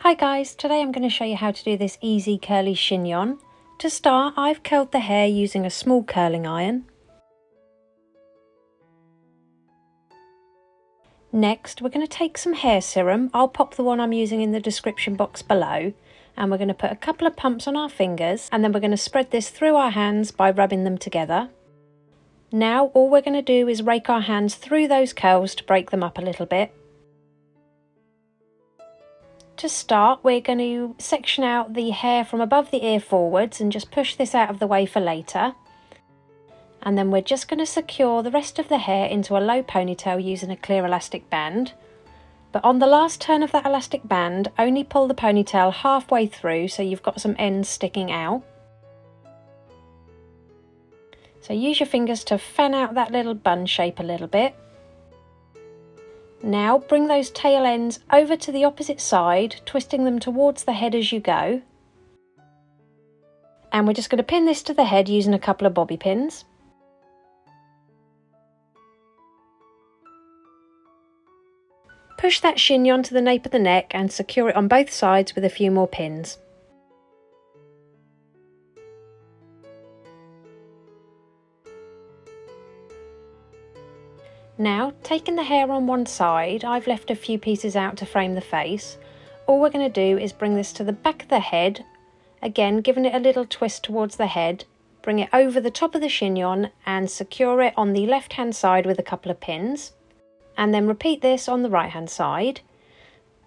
Hi guys, today I'm going to show you how to do this easy curly chignon. To start, I've curled the hair using a small curling iron. Next, we're going to take some hair serum. I'll pop the one I'm using in the description box below. And we're going to put a couple of pumps on our fingers, and then we're going to spread this through our hands by rubbing them together. Now, all we're going to do is rake our hands through those curls to break them up a little bit. To start, we're going to section out the hair from above the ear forwards and just push this out of the way for later. And then we're just going to secure the rest of the hair into a low ponytail using a clear elastic band. But on the last turn of that elastic band, only pull the ponytail halfway through so you've got some ends sticking out. So use your fingers to fan out that little bun shape a little bit. Now bring those tail ends over to the opposite side, twisting them towards the head as you go. And we're just going to pin this to the head using a couple of bobby pins. Push that chignon to the nape of the neck and secure it on both sides with a few more pins. Now, taking the hair on one side, I've left a few pieces out to frame the face. All we're going to do is bring this to the back of the head, again giving it a little twist towards the head, bring it over the top of the chignon and secure it on the left hand side with a couple of pins. And then repeat this on the right hand side,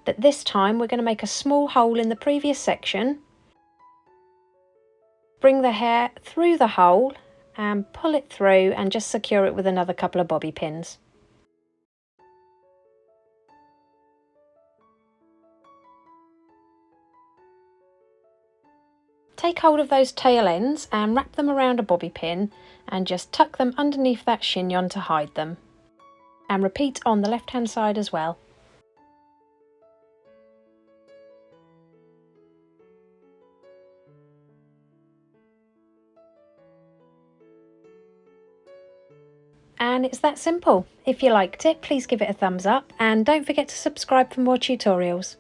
but this time we're going to make a small hole in the previous section. Bring the hair through the hole and pull it through and just secure it with another couple of bobby pins. Take hold of those tail ends and wrap them around a bobby pin and just tuck them underneath that chignon to hide them. And repeat on the left hand side as well. And it's that simple. If you liked it, please give it a thumbs up and don't forget to subscribe for more tutorials.